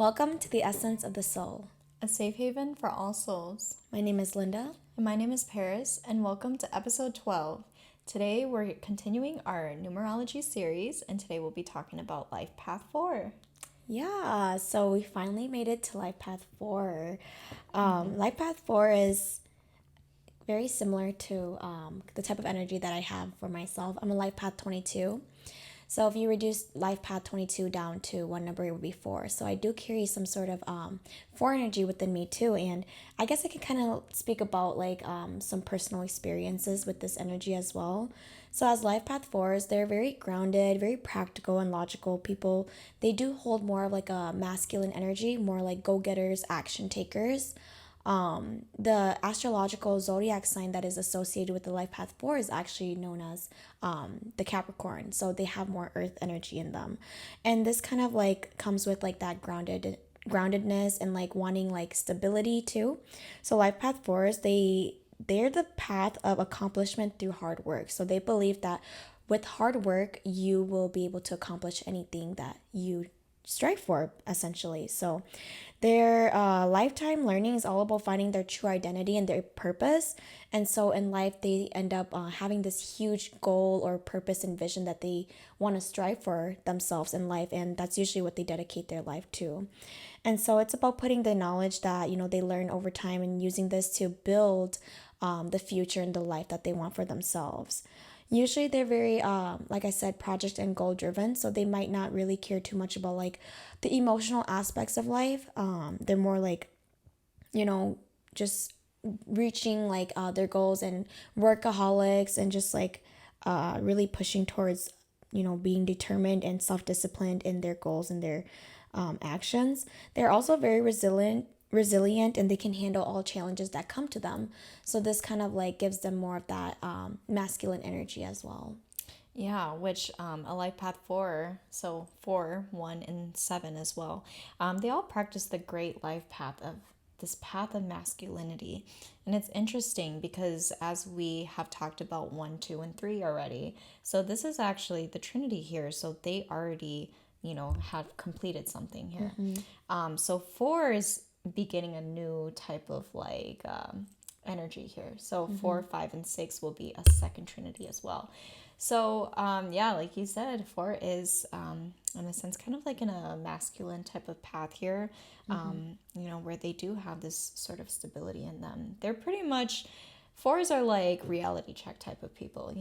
Welcome to the Essence of the Soul. A safe haven for all souls. My name is Linda. And my name is Paris, and welcome to episode 12. Today we're continuing our numerology series, and today we'll be talking about Life Path 4. Yeah, so we finally made it to Life Path 4. Life Path 4 is very similar to the type of energy that I have for myself. I'm a Life Path 22. So if you reduce Life Path 22 down to one number, it would be 4. So I do carry some sort of 4 energy within me too. And I guess I can kind of speak about some personal experiences with this energy as well. So as Life Path 4s, they're very grounded, very practical and logical people. They do hold more of like a masculine energy, more like go-getters, action takers. The astrological zodiac sign that is associated with the Life Path 4 is actually known as the Capricorn. So they have more earth energy in them. And this kind of like comes with like that groundedness and like wanting like stability too. So Life Path 4s, they're the path of accomplishment through hard work. So they believe that with hard work, you will be able to accomplish anything that you strive for, essentially. So their lifetime learning is all about finding their true identity and their purpose. And so in life, they end up having this huge goal or purpose and vision that they want to strive for themselves in life. And that's usually what they dedicate their life to. And so it's about putting the knowledge that, they learn over time and using this to build the future and the life that they want for themselves. Usually they're very, like I said, project and goal driven. So they might not really care too much about like the emotional aspects of life. They're more like, just reaching like their goals and workaholics and just like really pushing towards, being determined and self-disciplined in their goals and their actions. They're also very resilient and they can handle all challenges that come to them. So this kind of like gives them more of that masculine energy as well. Yeah, which a Life Path 4, so 4, 1, and 7 as well, they all practice the great life path of this path of masculinity. And it's interesting because as we have talked about 1, 2, and 3 already, so this is actually the Trinity here. So they already, have completed something here. So 4 is beginning a new type of like energy here. So 4, 5, and 6 will be a second Trinity as well. So yeah, like you said, 4 is in a sense kind of like in a masculine type of path here, where they do have this sort of stability in them. They're pretty much, 4s are like reality check type of people,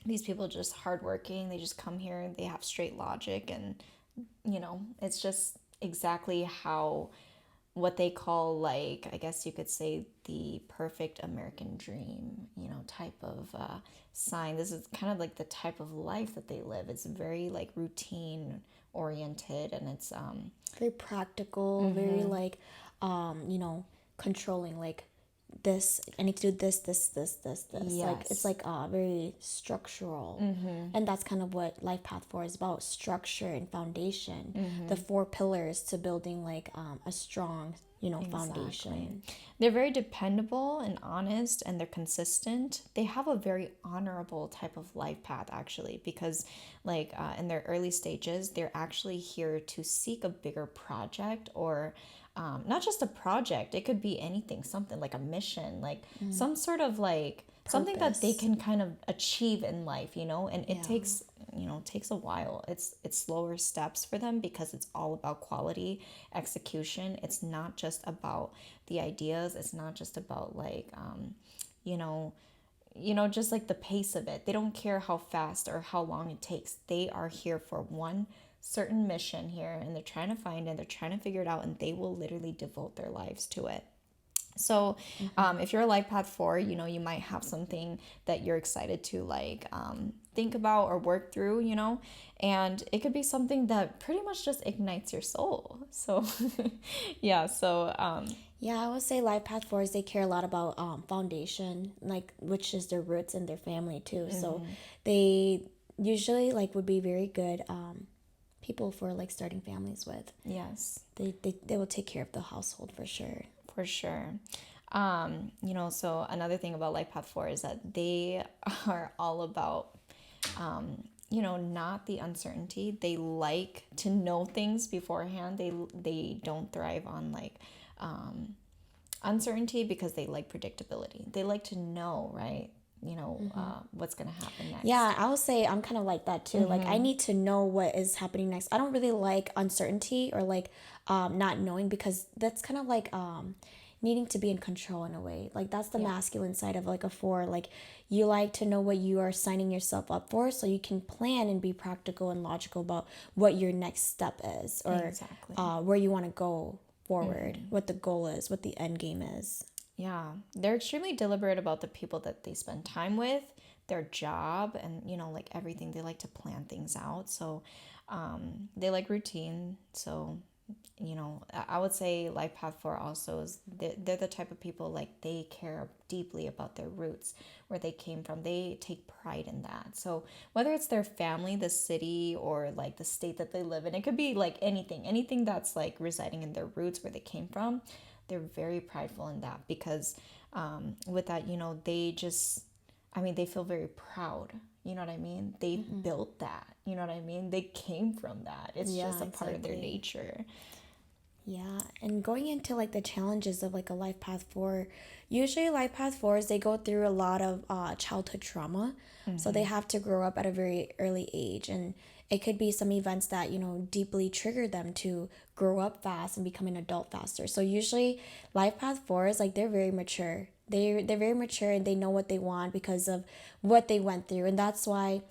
these people just hardworking. They just come here and they have straight logic, and it's just exactly how what they call, like, I guess you could say, the perfect American dream, type of sign. This is kind of like the type of life that they live. It's very like routine oriented, and it's very practical, very like controlling, like this I need to do this. Yes. Like it's like very structural. And that's kind of what Life Path 4 is about: structure and foundation. The 4 pillars to building like a strong foundation. They're very dependable and honest, and they're consistent. They have a very honorable type of life path, actually, because like in their early stages, they're actually here to seek a bigger project, or not just a project. It could be anything, something like a mission, like some sort of like something that they can kind of achieve in life, and it takes a while. It's slower steps for them because it's all about quality execution. It's not just about the ideas. It's not just about like just like the pace of it. They don't care how fast or how long it takes. They are here for one certain mission here, and they're trying to find it, they're trying to figure it out, and they will literally devote their lives to it. So if you're a Life Path 4, you might have something that you're excited to like think about or work through, and it could be something that pretty much just ignites your soul. So yeah, so yeah, I would say Life Path 4s, they care a lot about foundation, like which is their roots and their family too. So they usually like would be very good people for like starting families with. Yes. They will take care of the household for sure. For sure. So another thing about Life Path 4 is that they are all about, not the uncertainty. They like to know things beforehand. They don't thrive on like uncertainty because they like predictability. They like to know, right? What's going to happen next. Yeah, I would say I'm kind of like that too. Like I need to know what is happening next. I don't really like uncertainty or like not knowing, because that's kind of like needing to be in control in a way. Like that's the masculine side of like a four. Like you like to know what you are signing yourself up for, so you can plan and be practical and logical about what your next step is, or Exactly. where you want to go forward, what the goal is, what the end game is. Yeah, they're extremely deliberate about the people that they spend time with, their job, and like everything. They like to plan things out. So they like routine. So I would say Life Path 4 also is they're the type of people, like they care deeply about their roots, where they came from. They take pride in that. So whether it's their family, the city, or like the state that they live in, it could be like anything that's like residing in their roots, where they came from. They're very prideful in that, because with that, they just, they feel very proud. You know what I mean? They built that. You know what I mean? They came from that. It's just a part of their nature. Yeah, and going into like the challenges of like a life path four, usually life path fours, they go through a lot of childhood trauma. So they have to grow up at a very early age, and it could be some events that, deeply trigger them to grow up fast and become an adult faster. So usually life path fours, like they're very mature. They're very mature, and they know what they want because of what they went through. And that's why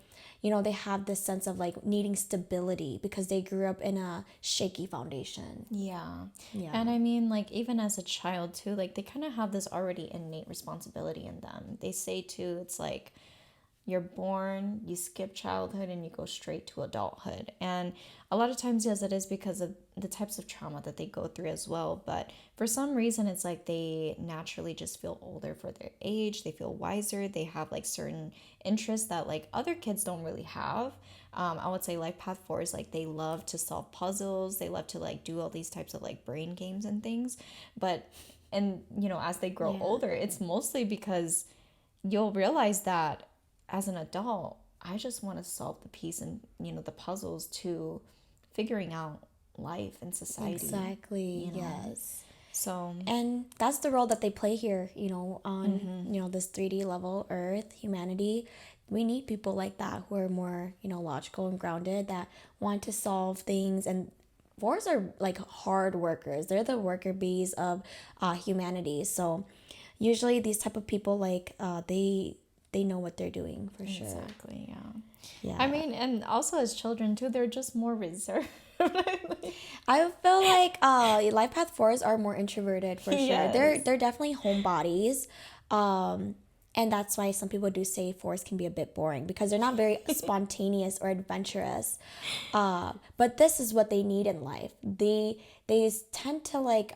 they have this sense of like needing stability because they grew up in a shaky foundation. Yeah. Yeah. And like even as a child too, like they kind of have this already innate responsibility in them. They say too, it's like you're born, you skip childhood, and you go straight to adulthood. And a lot of times, yes, it is because of the types of trauma that they go through as well. But for some reason, it's like they naturally just feel older for their age. They feel wiser. They have like certain interests that like other kids don't really have. I would say Life Path 4 is like they love to solve puzzles. They love to like do all these types of like brain games and things. And as they grow older, it's mostly because you'll realize that as an adult, I just want to solve the piece and the puzzles to figuring out life and society. Exactly. Yes. So, and that's the role that they play here, on this 3D level, Earth, humanity. We need people like that who are more, logical and grounded, that want to solve things. And fours are like hard workers. They're the worker bees of humanity. So usually these type of people, like they know what they're doing for sure. Exactly, yeah. Yeah. And also as children too, they're just more reserved. I feel like life path fours are more introverted for sure. Yes. They're definitely homebodies. And that's why some people do say fours can be a bit boring, because they're not very spontaneous or adventurous. But this is what they need in life. They tend to like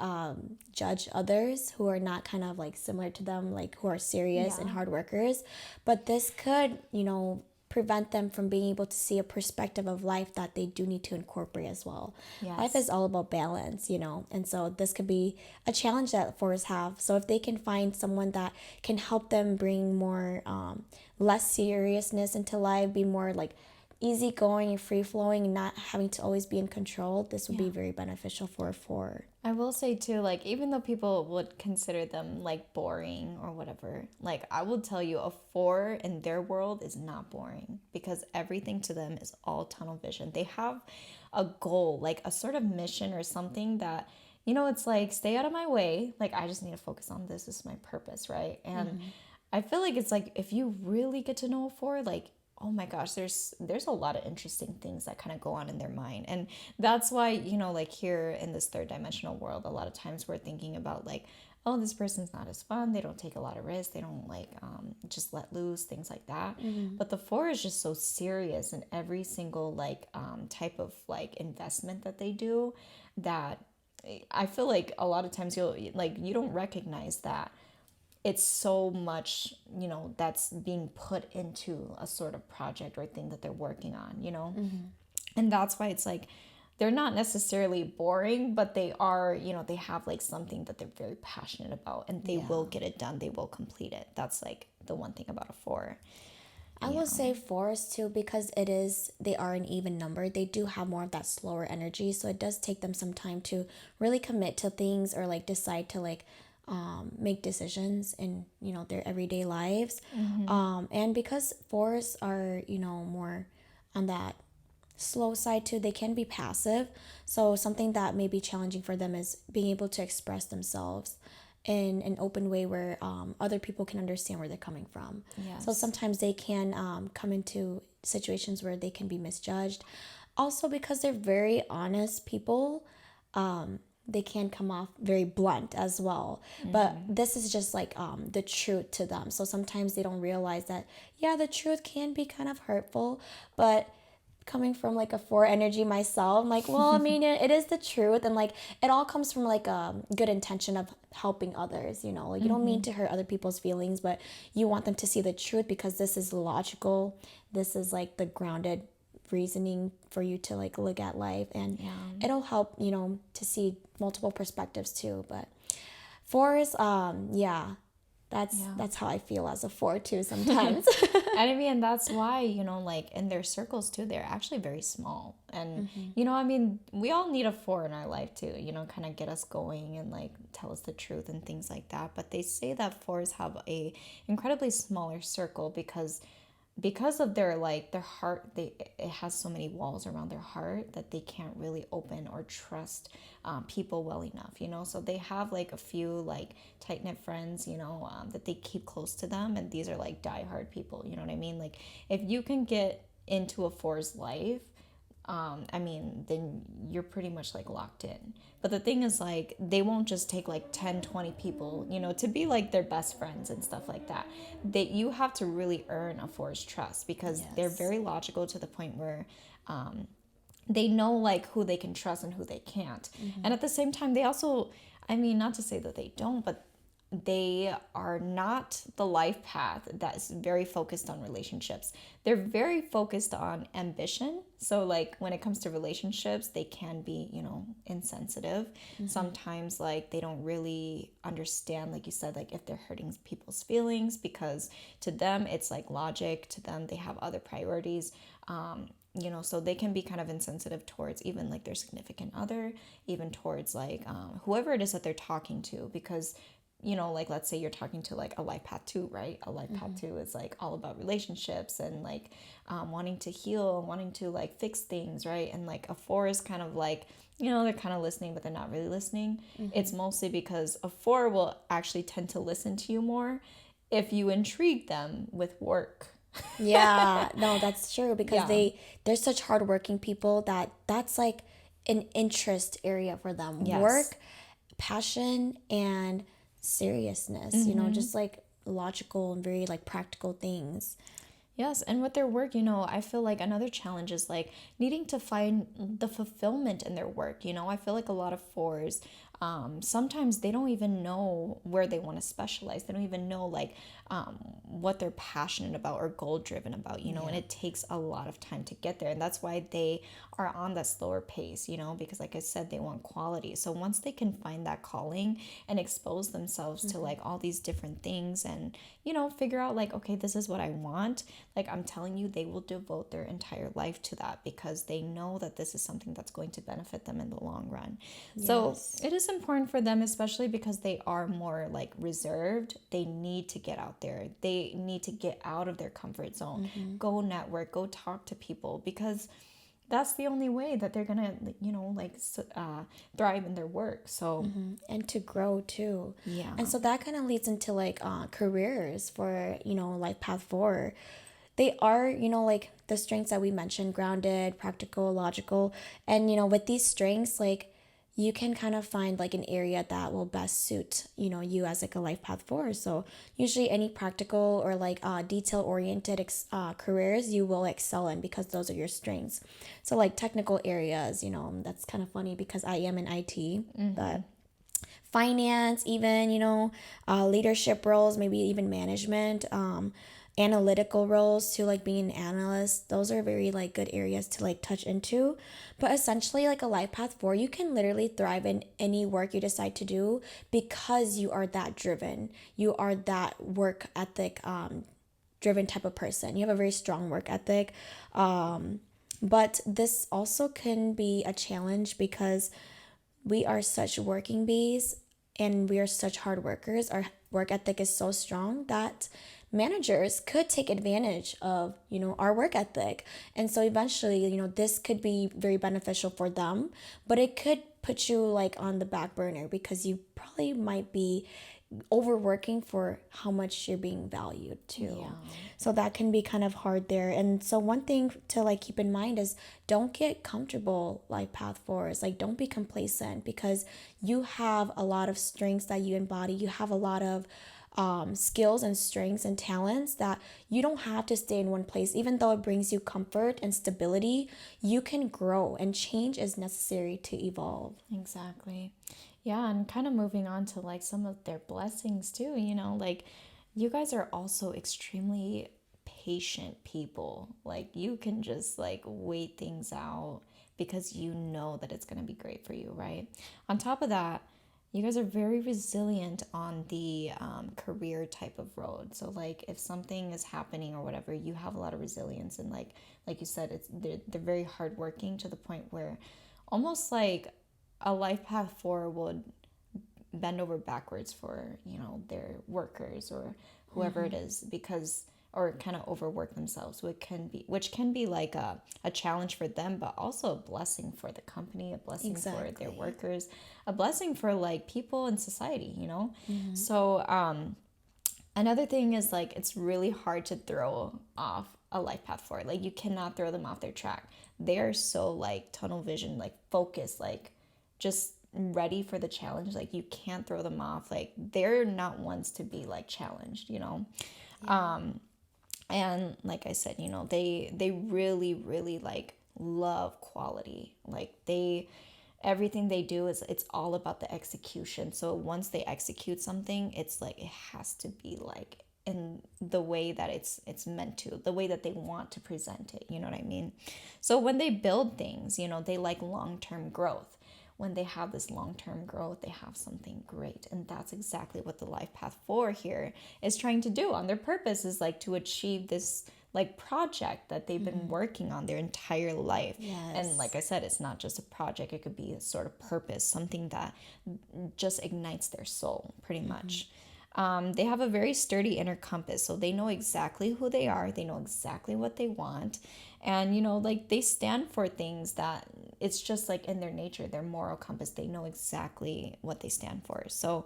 judge others who are not kind of like similar to them, like who are serious and hard workers. But this could, prevent them from being able to see a perspective of life that they do need to incorporate as well. Yes. Life is all about balance, and so this could be a challenge that fours have. So if they can find someone that can help them bring more less seriousness into life, be more like easygoing and free flowing and not having to always be in control, this would be very beneficial for a four. I will say too, like even though people would consider them like boring or whatever, like I will tell you, a 4 in their world is not boring, because everything to them is all tunnel vision. They have a goal, like a sort of mission or something that, it's like, stay out of my way. Like I just need to focus on this. This is my purpose, right? And I feel like it's like if you really get to know a 4, like, oh my gosh, there's a lot of interesting things that kind of go on in their mind. And that's why, like here in this third dimensional world, a lot of times we're thinking about like, oh, this person's not as fun, they don't take a lot of risks, they don't like just let loose, things like that. But the 4 is just so serious in every single like type of like investment that they do, that I feel like a lot of times you don't recognize that it's so much, that's being put into a sort of project or thing that they're working on, And that's why it's like, they're not necessarily boring, but they are, they have like something that they're very passionate about, and they will get it done. They will complete it. That's like the one thing about a 4. I will say fours too, because they are an even number. They do have more of that slower energy, so it does take them some time to really commit to things, or like decide to like make decisions in their everyday lives. And because fours are more on that slow side too, they can be passive. So something that may be challenging for them is being able to express themselves in an open way where other people can understand where they're coming from. So Yes. sometimes they can come into situations where they can be misjudged. Also, because they're very honest people, they can come off very blunt as well. But this is just like the truth to them. So sometimes they don't realize that, yeah, the truth can be kind of hurtful, but coming from like a four energy myself, I'm like, well, I mean, it is the truth, and like it all comes from like a good intention of helping others. Like you don't mean to hurt other people's feelings, but you want them to see the truth, because this is logical. This is like the grounded reasoning for you to like look at life, and it'll help to see multiple perspectives too. But fours, yeah, that's how I feel as a four too sometimes. And I mean, that's why, like in their circles too, they're actually very small. And, I mean, we all need a four in our life too, kind of get us going and like tell us the truth and things like that. But they say that fours have a incredibly smaller circle because of their heart, it has so many walls around their heart that they can't really open or trust people well enough. So they have like a few like tight-knit friends, that they keep close to them, and these are like diehard people, you know what I mean? Like if you can get into a four's life, I mean, then you're pretty much like locked in. But the thing is, like, they won't just take like 10, 20 people, to be like their best friends and stuff like that. You have to really earn a four's trust, because they're Yes. very logical to the point where they know like who they can trust and who they can't. And at the same time, they also, I mean, not to say that they don't, but they are not the life path that is very focused on relationships. They're very focused on ambition. So like when it comes to relationships, they can be, insensitive. Sometimes like they don't really understand, like you said, like if they're hurting people's feelings, because to them it's like logic. To them, they have other priorities. So they can be kind of insensitive towards even like their significant other, even towards like whoever it is that they're talking to, because like let's say you're talking to like a life path 2, right? A life path 2 is like all about relationships and like wanting to heal, wanting to like fix things, right? And like a 4 is kind of like, they're kind of listening, but they're not really listening. It's mostly because a 4 will actually tend to listen to you more if you intrigue them with work. Yeah, no, that's true, because Yeah. they're such hardworking people that that's like an interest area for them. Yes. Work, passion, and seriousness, just like logical and very like practical things. Yes, and with their work, I feel like another challenge is like needing to find the fulfillment in their work. I feel like a lot of fours, sometimes they don't even know where they want to specialize. They don't even know like what they're passionate about or goal driven about, and it takes a lot of time to get there. And that's why they are on that slower pace, because like I said, they want quality. So once they can find that calling and expose themselves to like all these different things and, figure out like, okay, this is what I want. Like I'm telling you, they will devote their entire life to that, because they know that this is something that's going to benefit them in the long run. So Yes. it is important for them, especially because they are more like reserved. They need to get out there. They need to get out of their comfort zone, go network, go talk to people, because that's the only way that they're gonna, thrive in their work. So And to grow too. yeah. And so that kind of leads into like careers for, life path 4. They are, like the strengths that we mentioned: grounded, practical, logical. And, with these strengths, like you can kind of find like an area that will best suit, you as like a life path 4. So usually any practical or like detail oriented careers you will excel in, because those are your strengths. So like technical areas, that's kind of funny because I am in IT, but finance, even, leadership roles, maybe even management, analytical roles too, like being an analyst. Those are very like good areas to like touch into. But essentially, like a life path 4, you can literally thrive in any work you decide to do, because you are that driven. You are that work ethic driven type of person. You have a very strong work ethic. But this also can be a challenge because we are such working bees and we are such hard workers. Our work ethic is so strong that managers could take advantage of, our work ethic. And so eventually, this could be very beneficial for them, but it could put you like on the back burner because you probably might be overworking for how much you're being valued too. Yeah. So that can be kind of hard there. And so one thing to like keep in mind is don't get comfortable like path fours. Like don't be complacent because you have a lot of strengths that you embody. You have a lot of skills and strengths and talents that you don't have to stay in one place. Even though it brings you comfort and stability, you can grow and change is necessary to evolve. Exactly. Yeah, and kind of moving on to like some of their blessings too, like you guys are also extremely patient people. Like you can just like wait things out because you know that it's going to be great for you, right? On top of that, you guys are very resilient on the career type of road. So like if something is happening or whatever, you have a lot of resilience and like you said, they're very hardworking to the point where almost like a life path 4 would bend over backwards for their workers or whoever it is because or kind of overwork themselves, which can be like a challenge for them, but also a blessing for the company, a blessing for their workers, a blessing for like people in society. So another thing is like it's really hard to throw off a life path 4. Like you cannot throw them off their track. They are so like tunnel vision, like focused, like just ready for the challenge. Like you can't throw them off. Like they're not ones to be like challenged. Yeah. And like I said, they really really like love quality. Like everything they do is it's all about the execution. So once they execute something, it's like it has to be like in the way that it's meant to, the way that they want to present it, you know what I mean? So when they build things, they like long-term growth. When they have this long-term growth, they have something great. And that's exactly what the life path 4 here is trying to do. On their purpose is like to achieve this like project that they've been working on their entire life. Yes. And like I said, it's not just a project, it could be a sort of purpose, something that just ignites their soul pretty much. They have a very sturdy inner compass, so they know exactly who they are, they know exactly what they want, and like they stand for things that it's just like in their nature, their moral compass, they know exactly what they stand for. So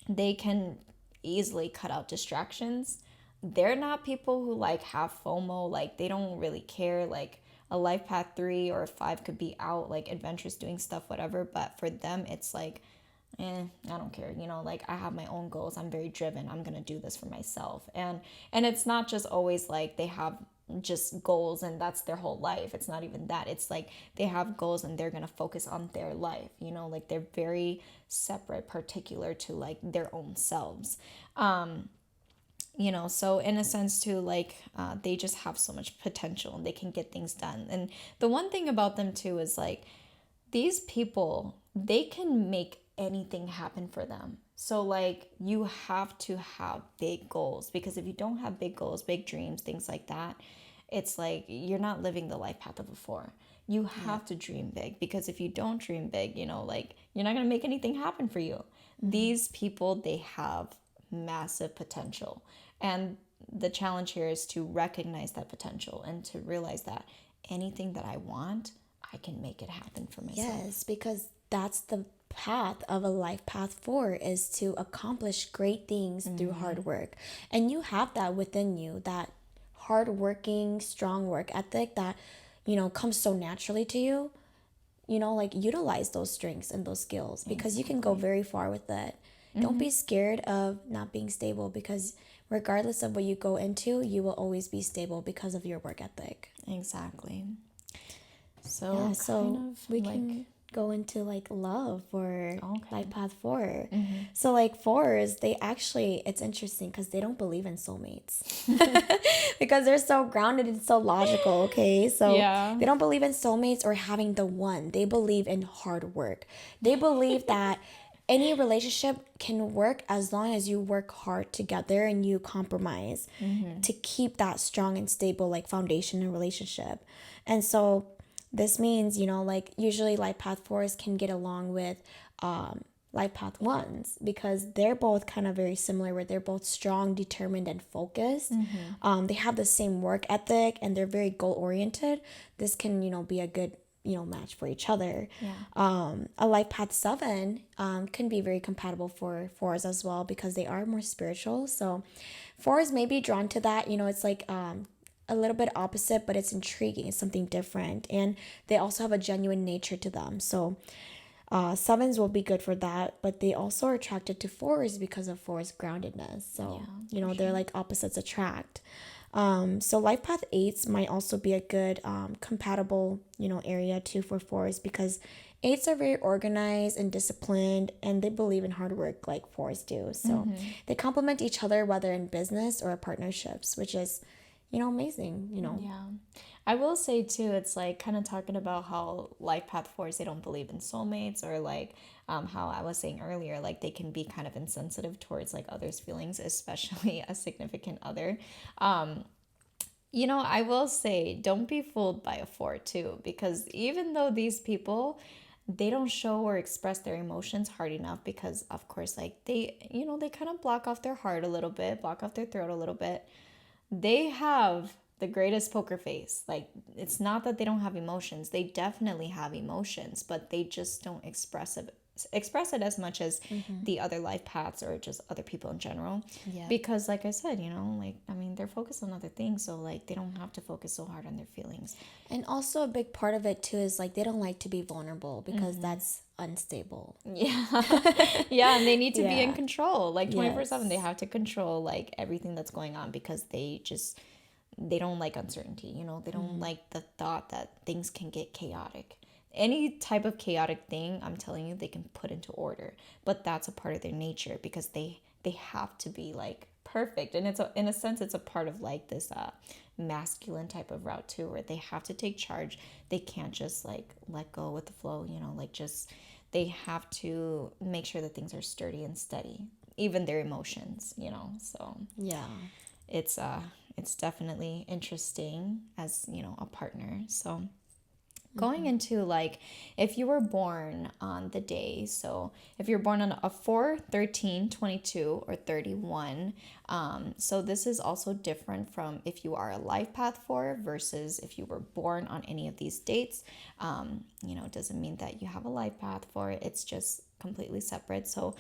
they can easily cut out distractions. They're not people who like have FOMO, like they don't really care. Like a life path 3 or 5 could be out like adventurous doing stuff, whatever, but for them it's like I don't care, like I have my own goals, I'm very driven, I'm gonna do this for myself. And it's not just always like they have just goals and that's their whole life. It's not even that. It's like they have goals and they're gonna focus on their life, like they're very separate, particular to like their own selves. So in a sense too, like they just have so much potential and they can get things done. And the one thing about them too is like these people, they can make anything happen for them. So like you have to have big goals, because if you don't have big goals, big dreams, things like that, it's like you're not living the life path of a 4. You have to dream big, because if you don't dream big, like you're not going to make anything happen for you. These people, they have massive potential. And the challenge here is to recognize that potential and to realize that anything that I want, I can make it happen for myself. Yes, because that's the path of a life path 4 is to accomplish great things through hard work. And you have that within you, that hardworking, strong work ethic that, comes so naturally to you. Like utilize those strengths and those skills because you can go very far with it. Don't be scared of not being stable, because regardless of what you go into, you will always be stable because of your work ethic. Exactly. So Yeah, so kind of we like, can go into like love for life path 4. Mm-hmm. So like 4s, they actually, it's interesting because they don't believe in soulmates because they're so grounded and so logical. Okay, so yeah, they don't believe in soulmates or having the one. They believe in hard work. They believe that any relationship can work as long as you work hard together and you compromise to keep that strong and stable like foundation in relationship. And so this means, like usually life path fours can get along with life path ones because they're both kind of very similar where they're both strong, determined, and focused. They have the same work ethic and they're very goal oriented. This can, be a good match for each other. A life path seven can be very compatible for fours as well because they are more spiritual. So fours may be drawn to that. It's like a little bit opposite, but it's intriguing. It's something different, and they also have a genuine nature to them. So sevens will be good for that, but they also are attracted to fours because of fours groundedness. So they're like opposites attract. So life path eights might also be a good compatible area too for fours because eights are very organized and disciplined and they believe in hard work like fours do. So they complement each other whether in business or partnerships, which is amazing. Yeah. I will say too, it's like kind of talking about how life path fours, they don't believe in soulmates, or like how I was saying earlier, like they can be kind of insensitive towards like others' feelings, especially a significant other. I will say don't be fooled by a four too, because even though these people, they don't show or express their emotions hard enough because of course like they kind of block off their heart a little bit, block off their throat a little bit. They have the greatest poker face. Like, it's not that they don't have emotions. They definitely have emotions, but they just don't express it as much as the other life paths or just other people in general. Yeah. Because like I said, they're focused on other things, so like they don't have to focus so hard on their feelings. And also a big part of it too is like they don't like to be vulnerable because that's unstable. Yeah. Yeah, and they need to be in Yeah. control. Like 24/7 they Yes. have to control like everything that's going on because they don't like uncertainty. They don't like the thought that things can get chaotic. Any type of chaotic thing, I'm telling you, they can put into order. But that's a part of their nature because they have to be like perfect. And in a sense it's a part of like this masculine type of route too, where they have to take charge. They can't just like let go with the flow, like just they have to make sure that things are sturdy and steady, even their emotions. So Yeah. it's definitely interesting as a partner. So going into like if you were born on the day, so if you're born on a 4, 13, 22, or 31, so this is also different from if you are a life path 4 versus if you were born on any of these dates. It doesn't mean that you have a life path 4, it's just completely separate. So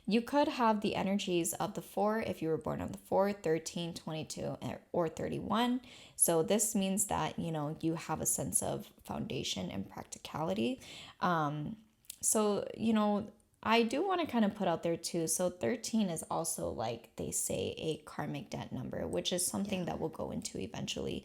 you could have the energies of the 4 if you were born on the 4, 13, 22, or 31. So this means that, you have a sense of foundation and practicality. So, I do want to kind of put out there too. So 13 is also like they say a karmic debt number, which is something that we'll go into eventually.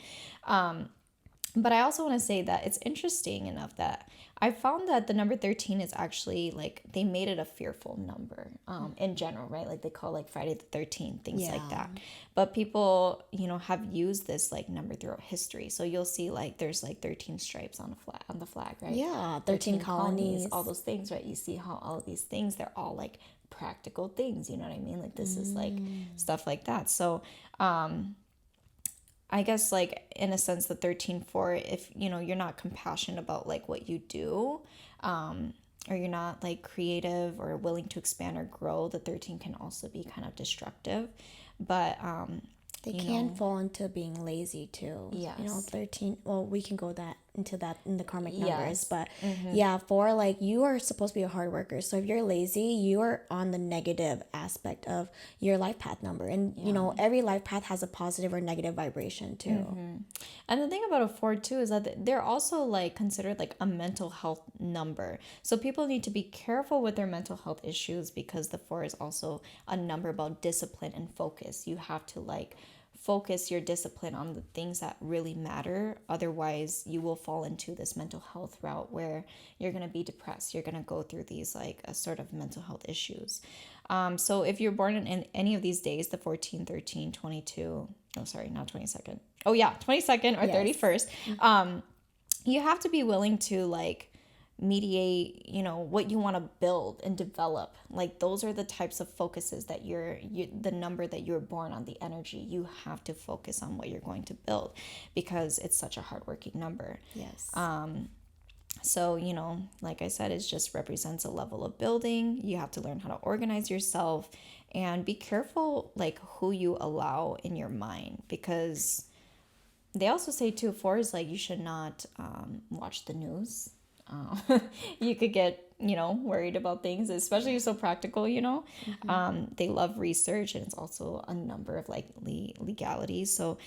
But I also want to say that it's interesting enough that I found that the number 13 is actually like they made it a fearful number in general, right? Like they call like Friday the 13th, things like that. But people, have used this like number throughout history. So you'll see like there's like 13 stripes on the flag, right? Yeah. 13 colonies. All those things, right? You see how all of these things, they're all like practical things, you know what I mean? Like this is like stuff like that. So I guess like in a sense the 13-4, if you're not compassionate about like what you do, or you're not like creative or willing to expand or grow, the 13 can also be kind of destructive. But They can fall into being lazy too. Yes. 13. Well, we can go into that in the karmic numbers. Yes. But yeah, 4, like you are supposed to be a hard worker. So if you're lazy, you are on the negative aspect of your life path number. And, every life path has a positive or negative vibration too. And the thing about a 4 too is that they're also like considered like a mental health number. So people need to be careful with their mental health issues because the 4 is also a number about discipline and focus. You have to like focus your discipline on the things that really matter. Otherwise, you will fall into this mental health route where you're going to be depressed. You're going to go through these like a sort of mental health issues. So if you're born in any of these days, the 14, 13, 22, oh, sorry, not 22nd. Oh yeah, 22nd or 31st. You have to be willing to like mediate, what you want to build and develop. Like those are the types of focuses that the number that you're born on, the energy, you have to focus on what you're going to build because it's such a hardworking number. Yes. So, like I said, it just represents a level of building. You have to learn how to organize yourself and be careful like who you allow in your mind, because they also say too, four is like you should not watch the news. You could get worried about things, especially you're so practical. They love research, and it's also a number of like legalities. So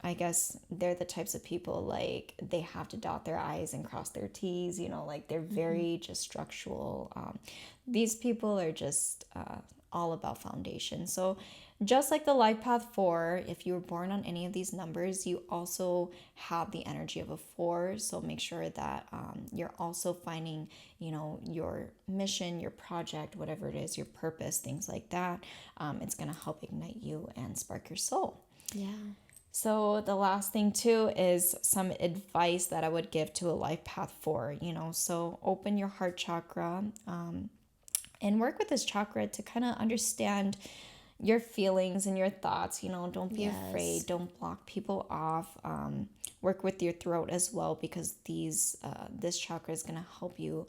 I guess they're the types of people like they have to dot their I's and cross their T's, like they're very just structural. These people are just all about foundation. So just like the life path 4, if you were born on any of these numbers, you also have the energy of a 4. So make sure that you're also finding, your mission, your project, whatever it is, your purpose, things like that. It's going to help ignite you and spark your soul. Yeah. So the last thing too is some advice that I would give to a life path 4, so open your heart chakra and work with this chakra to kind of understand your feelings and your thoughts. Don't be afraid. Don't block people off. Work with your throat as well, because this chakra is going to help you,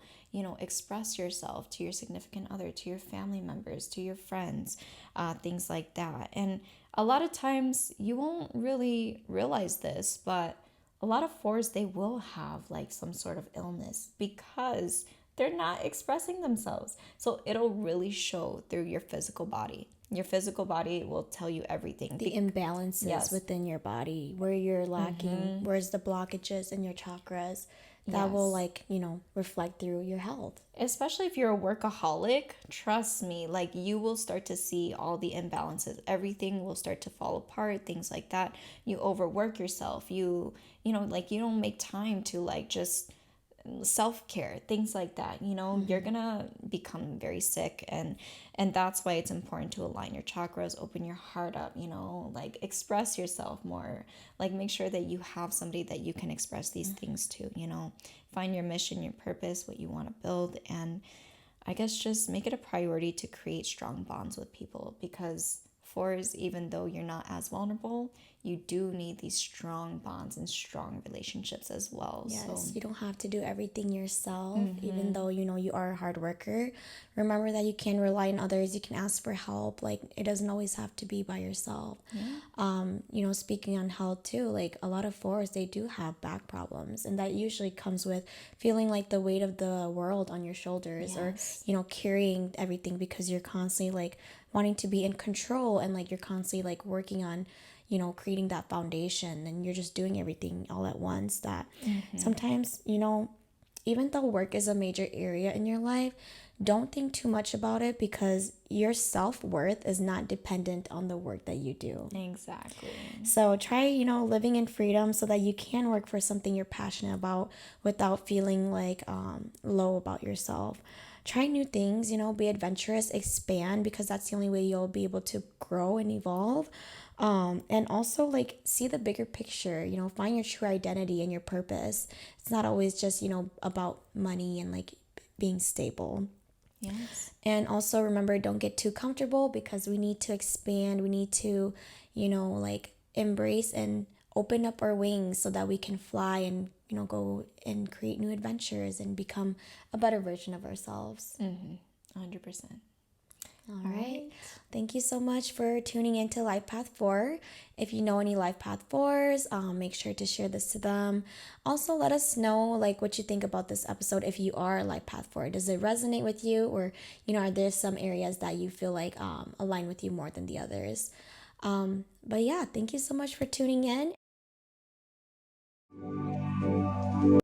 express yourself to your significant other, to your family members, to your friends, things like that. And a lot of times you won't really realize this, but a lot of 4s, they will have like some sort of illness because they're not expressing themselves. So it'll really show through your physical body. Your physical body will tell you everything. The imbalances within your body, where you're lacking, where's the blockages in your chakras, that will like, reflect through your health. Especially if you're a workaholic, trust me, like you will start to see all the imbalances. Everything will start to fall apart, things like that. You overwork yourself. Like you don't make time to like just self-care, things like that. You're gonna become very sick, and that's why it's important to align your chakras, open your heart up, like express yourself more, like make sure that you have somebody that you can express these things to. Find your mission, your purpose, what you want to build, and I guess just make it a priority to create strong bonds with people, because 4s, even though you're not as vulnerable, you do need these strong bonds and strong relationships as well. Yes, so you don't have to do everything yourself, even though you are a hard worker. Remember that you can rely on others. You can ask for help. Like it doesn't always have to be by yourself. Speaking on health too, like a lot of 4s, they do have back problems, and that usually comes with feeling like the weight of the world on your shoulders, or carrying everything because you're constantly like wanting to be in control, and like you're constantly like working on creating that foundation, and you're just doing everything all at once. That sometimes, even though work is a major area in your life, don't think too much about it, because your self-worth is not dependent on the work that you do. Exactly. So try, living in freedom so that you can work for something you're passionate about without feeling like low about yourself. Try new things, be adventurous, expand, because that's the only way you'll be able to grow and evolve. And also like see the bigger picture, find your true identity and your purpose. It's not always just, about money and like being stable. Yes. And also remember, don't get too comfortable, because we need to expand. We need to, like embrace and open up our wings so that we can fly and, go and create new adventures and become a better version of ourselves. 100%. All right. Thank you so much for tuning into Life Path 4. If you know any Life Path 4s, make sure to share this to them. Also, let us know like what you think about this episode. If you are a Life Path 4, does it resonate with you, or are there some areas that you feel like align with you more than the others? But yeah, thank you so much for tuning in.